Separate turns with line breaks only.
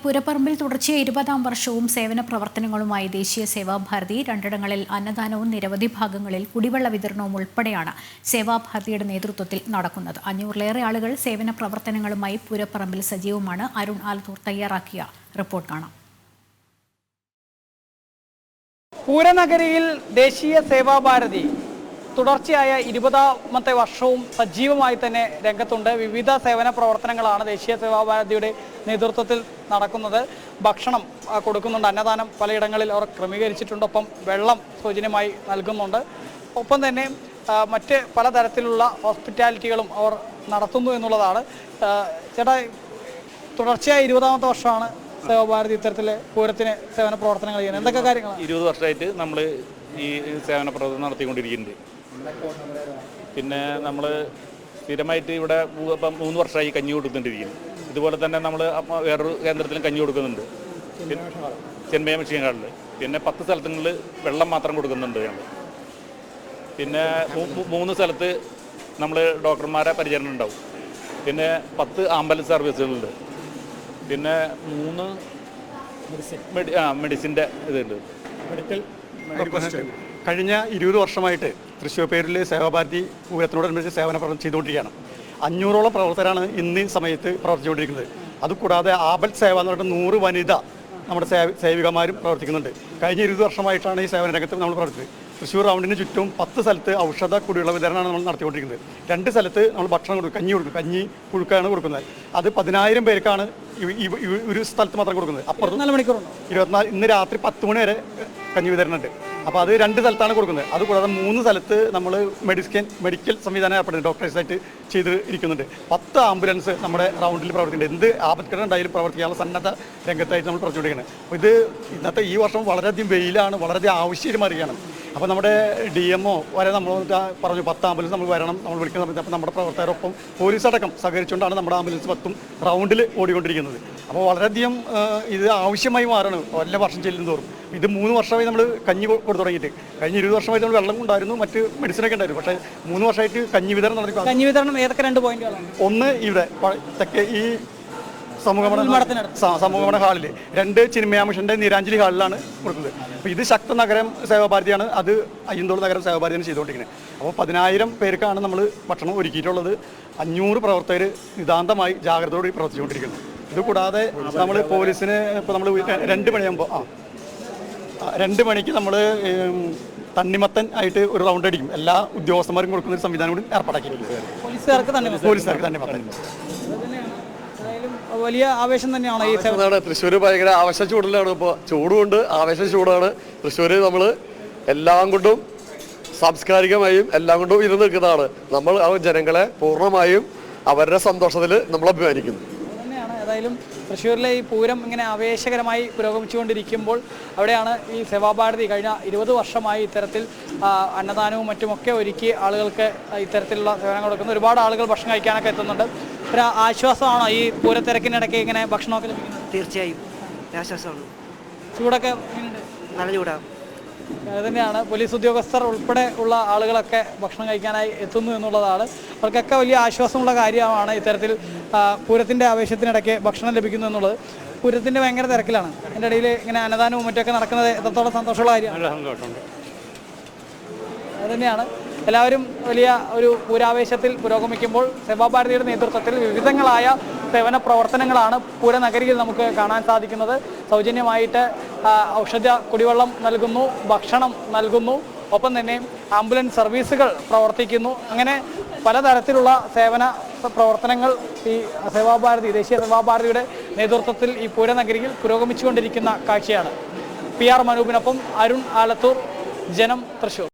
പുരപ്പറമ്പിൽ തുടർച്ചയായ 20-ാം വർഷവും സേവന പ്രവർത്തനങ്ങളുമായി ദേശീയ സേവാഭാരതി രണ്ടിടങ്ങളിൽ അന്നദാനവും നിരവധി ഭാഗങ്ങളിൽ കുടിവെള്ള വിതരണവും ഉൾപ്പെടെയാണ് സേവാഭാരതിയുടെ നേതൃത്വത്തിൽ നടക്കുന്നത്. 500-ലേറെ ആളുകൾ സേവന പ്രവർത്തനങ്ങളുമായി പുരപ്പറമ്പിൽ സജീവമാണ്. അരുൺ ആലത്തൂർ തയ്യാറാക്കിയ റിപ്പോർട്ട് കാണാം.
പൂരനഗരിയിൽ ദേശീയ സേവാഭാരതി തുടർച്ചയായ 20-ാമത്തെ വർഷവും സജീവമായി തന്നെ രംഗത്തുണ്ട്. വിവിധ സേവന പ്രവർത്തനങ്ങളാണ് ദേശീയ സേവാഭാരതിയുടെ നേതൃത്വത്തിൽ നടക്കുന്നത്. ഭക്ഷണം കൊടുക്കുന്നുണ്ട്, അന്നദാനം പലയിടങ്ങളിൽ അവർ ക്രമീകരിച്ചിട്ടുണ്ട്, ഒപ്പം വെള്ളം സൗജന്യമായി നൽകുന്നുണ്ട്. ഒപ്പം തന്നെ മറ്റ് പലതരത്തിലുള്ള ഹോസ്പിറ്റാലിറ്റികളും അവർ നടത്തുന്നു എന്നുള്ളതാണ്. ചേട്ടാ, തുടർച്ചയായ 20-ാമത്തെ വർഷമാണ് സേവാഭാരതി ഇത്തരത്തിലെ പൂരത്തിന് സേവന പ്രവർത്തനങ്ങൾ ചെയ്യുന്നത്. എന്തൊക്കെ കാര്യങ്ങളാണ്?
20 വർഷമായിട്ട് നമ്മൾ ഈ സേവന പ്രവർത്തനം നടത്തിക്കൊണ്ടിരിക്കുന്നുണ്ട്. പിന്നെ നമ്മൾ സ്ഥിരമായിട്ട് ഇവിടെ 3 വർഷമായി കഞ്ഞി കൊടുത്തുകൊണ്ടിരിക്കുന്നു. ഇതുപോലെ തന്നെ നമ്മൾ വേറൊരു കേന്ദ്രത്തിലും കഞ്ഞി കൊടുക്കുന്നുണ്ട്, ചെന്മയ മിഷൻ കാർഡിൽ. പിന്നെ 10 സ്ഥലങ്ങളിൽ വെള്ളം മാത്രം കൊടുക്കുന്നുണ്ട് ഞങ്ങൾ. പിന്നെ 3 സ്ഥലത്ത് നമ്മൾ ഡോക്ടർമാരെ പരിചരണം ഉണ്ടാവും. പിന്നെ 10 ആംബുലൻസ് സർവീസുകളുണ്ട്. പിന്നെ 3 മെഡിസിൻ്റെ ഇതുണ്ട്.
കഴിഞ്ഞ 20 വർഷമായിട്ട് തൃശ്ശൂർ പേരിൽ സേവാഭാരതി പൂരത്തിനോടനുബന്ധിച്ച് സേവന പ്രവർത്തനം ചെയ്തുകൊണ്ടിരിക്കുകയാണ്. 500ഓളം പ്രവർത്തകരാണ് ഇന്ന് സമയത്ത് പ്രവർത്തിച്ചുകൊണ്ടിരിക്കുന്നത്. അതുകൂടാതെ ആബൽ സേവ എന്ന് പറഞ്ഞിട്ട് 100 വനിത നമ്മുടെ സേവികമാരും പ്രവർത്തിക്കുന്നുണ്ട്. കഴിഞ്ഞ 20 വർഷമായിട്ടാണ് ഈ സേവന രംഗത്ത് നമ്മൾ പ്രവർത്തിച്ചത്. തൃശ്ശൂർ റൗണ്ടിന് ചുറ്റും 10 സ്ഥലത്ത് ഔഷധ കുടിവെള്ള വിതരണമാണ് നമ്മൾ നടത്തിക്കൊണ്ടിരിക്കുന്നത്. 2 സ്ഥലത്ത് നമ്മൾ ഭക്ഷണം കൊടുക്കും, കഞ്ഞി കൊടുക്കും. കഞ്ഞി പുഴുക്കാണ് കൊടുക്കുന്നത്. അത് 10,000 പേർക്കാണ് ഒരു സ്ഥലത്ത് മാത്രം കൊടുക്കുന്നത്. അപ്പുറത്ത് 24 ഇന്ന് രാത്രി 10 മണി വരെ കഞ്ഞി വിതരണം ഉണ്ട്. അപ്പോൾ അത് 2 സ്ഥലത്താണ് കൊടുക്കുന്നത്. അതുകൂടാതെ 3 സ്ഥലത്ത് നമ്മൾ മെഡിക്കൽ സംവിധാനം ഏർപ്പെടുന്നത് ഡോക്ടേഴ്സായിട്ട് ചെയ്ത് ഇരിക്കുന്നുണ്ട്. 10 ആംബുലൻസ് നമ്മുടെ റൗണ്ടിൽ പ്രവർത്തിക്കുന്നുണ്ട്. എന്ത് ആപത്കടം ഉണ്ടായാലും പ്രവർത്തിക്കാനുള്ള സന്നദ്ധ രംഗത്തായിട്ട് നമ്മൾ പ്രവർത്തിച്ചുകൊണ്ടിരിക്കുന്നത്. അപ്പോൾ ഇത് ഇന്നത്തെ ഈ വർഷം വളരെയധികം വെയിലാണ്, വളരെയധികം ആവശ്യം മാറുകയാണ്. അപ്പോൾ നമ്മുടെ DMO വരെ നമ്മൾ പറഞ്ഞു 10 ആംബുലൻസ് നമ്മൾ വരണം, നമ്മൾ വിളിക്കുന്ന സമയത്ത്. അപ്പോൾ നമ്മുടെ പ്രവർത്തകരൊപ്പം പോലീസ് അടക്കം സഹകരിച്ചുകൊണ്ടാണ് നമ്മുടെ ആംബുലൻസ് 10 റൗണ്ടിൽ ഓടിക്കൊണ്ടിരിക്കുന്നത്. അപ്പോൾ വളരെയധികം ഇത് ആവശ്യമായി മാറണം എല്ലാ വർഷം ചെല്ലും തോറും. ഇത് 3 വർഷമായി നമ്മൾ കഞ്ഞി കൊടുത്തു തുടങ്ങിയിട്ട്. കഴിഞ്ഞ 20 വർഷമായിട്ട് നമ്മൾ വെള്ളം ഉണ്ടായിരുന്നു, മറ്റ് മെഡിസിനൊക്കെ ഉണ്ടായിരുന്നു. പക്ഷേ 3 വർഷമായിട്ട് കഞ്ഞി വിതരണം നടത്തി.
കഞ്ഞി വിതരണം ഏതൊക്കെ 2 പോയിന്റുകളാണ്?
ഒന്ന് ഇവിടെ തെക്കേ ഈ സമൂഹമണ ഹാളിൽ, 2 ചിന്മയ മിഷൻ്റെ നീരാഞ്ജലി ഹാളിലാണ് കൊടുക്കുന്നത്. അപ്പോൾ ഇത് ശക്ത നഗരം സേവാഭാരതിയാണ്, അത് അയ്യന്തോൾ നഗരം സേവാഭാരതിയാണ് ചെയ്തുകൊണ്ടിരിക്കുന്നത്. അപ്പോൾ 10,000 പേർക്കാണ് നമ്മൾ ഭക്ഷണം ഒരുക്കിയിട്ടുള്ളത്. 500 പ്രവർത്തകർ നിതാന്തമായി ജാഗ്രതയോടെ പ്രവർത്തിച്ചുകൊണ്ടിരിക്കുന്നു. ഇത് കൂടാതെ നമ്മൾ പോലീസിന് ഇപ്പോൾ നമ്മൾ 2 മണിയാകുമ്പോൾ 2 മണിക്ക് നമ്മൾ തണ്ണിമത്തൻ ആയിട്ട് ഒരു റൗണ്ട് അടിക്കും. എല്ലാ ഉദ്യോഗസ്ഥന്മാരും കൊടുക്കുന്ന ഒരു സംവിധാനം കൂടി ഏർപ്പാടാക്കിയിട്ടുണ്ട്. പോലീസുകാർക്ക് തണ്ണിമത്തൻ
വലിയ ആവേശം തന്നെയാണ് ഈ
തൃശ്ശൂർ. ഭയങ്കര ആവേശ ചൂടിലാണ്. ഇപ്പോൾ ചൂടുകൊണ്ട് ആവേശ ചൂടാണ് തൃശ്ശൂർ. നമ്മൾ എല്ലാം കൊണ്ടും സാംസ്കാരികമായും എല്ലാം കൊണ്ടും ഇരുന്ന് നിൽക്കുന്നതാണ്. നമ്മൾ ആ ജനങ്ങളെ പൂർണ്ണമായും അവരുടെ സന്തോഷത്തിൽ നമ്മൾ അഭിമാനിക്കുന്നു.
ഏതായാലും തൃശ്ശൂരിലെ ഈ പൂരം ഇങ്ങനെ ആവേശകരമായി പുരോഗമിച്ചുകൊണ്ടിരിക്കുമ്പോൾ അവിടെയാണ് ഈ സേവാഭാരതി കഴിഞ്ഞ 20 വർഷമായി ഇത്തരത്തിൽ അന്നദാനവും മറ്റുമൊക്കെ ഒരുക്കി ആളുകൾക്ക് ഇത്തരത്തിലുള്ള സേവനം കൊടുക്കുന്നത്. ഒരുപാട് ആളുകൾ ഭക്ഷണം കഴിക്കാനൊക്കെ എത്തുന്നുണ്ട്. ഒരു ആശ്വാസമാണോ ഈ പൂരത്തിരക്കിനിടയ്ക്ക് ഇങ്ങനെ ഭക്ഷണമൊക്കെ ലഭിക്കുന്നത്?
തീർച്ചയായും ആശ്വാസമാണ്.
ചൂടൊക്കെ
നല്ല ചൂടാണ്.
അതുതന്നെയാണ്. പോലീസ് ഉദ്യോഗസ്ഥർ ഉൾപ്പെടെ ഉള്ള ആളുകളൊക്കെ ഭക്ഷണം കഴിക്കാനായി എത്തുന്നു എന്നുള്ളതാണ്. അവർക്കൊക്കെ വലിയ ആശ്വാസമുള്ള കാര്യമാണ് ഇത്തരത്തിൽ പൂരത്തിൻ്റെ ആവേശത്തിനിടയ്ക്ക് ഭക്ഷണം ലഭിക്കുന്നു എന്നുള്ളത്. പൂരത്തിൻ്റെ ഭയങ്കര തിരക്കിലാണ്. അതിൻ്റെ ഇടയിൽ ഇങ്ങനെ അന്നദാനവും മറ്റൊക്കെ നടക്കുന്നത് എത്രത്തോളം സന്തോഷമുള്ള കാര്യമാണ്. അതുതന്നെയാണ്. എല്ലാവരും വലിയ ഒരു പൂരാവേശത്തിൽ പുരോഗമിക്കുമ്പോൾ സേവാഭാരതിയുടെ നേതൃത്വത്തിൽ വിവിധങ്ങളായ സേവന പ്രവർത്തനങ്ങളാണ് പൂരനഗരിയിൽ നമുക്ക് കാണാൻ സാധിക്കുന്നത്. സൗജന്യമായിട്ട് ഔഷധ കുടിവെള്ളം നൽകുന്നു, ഭക്ഷണം നൽകുന്നു, ഒപ്പം തന്നെ ആംബുലൻസ് സർവീസുകൾ പ്രവർത്തിക്കുന്നു. അങ്ങനെ പലതരത്തിലുള്ള സേവന പ്രവർത്തനങ്ങൾ ഈ സേവാഭാരതി, ദേശീയ സേവാഭാരതിയുടെ നേതൃത്വത്തിൽ ഈ പൂരനഗരിയിൽ പുരോഗമിച്ചുകൊണ്ടിരിക്കുന്ന കാഴ്ചയാണ്. PR മനൂപിനൊപ്പം അരുൺ ആലത്തൂർ, ജനം, തൃശ്ശൂർ.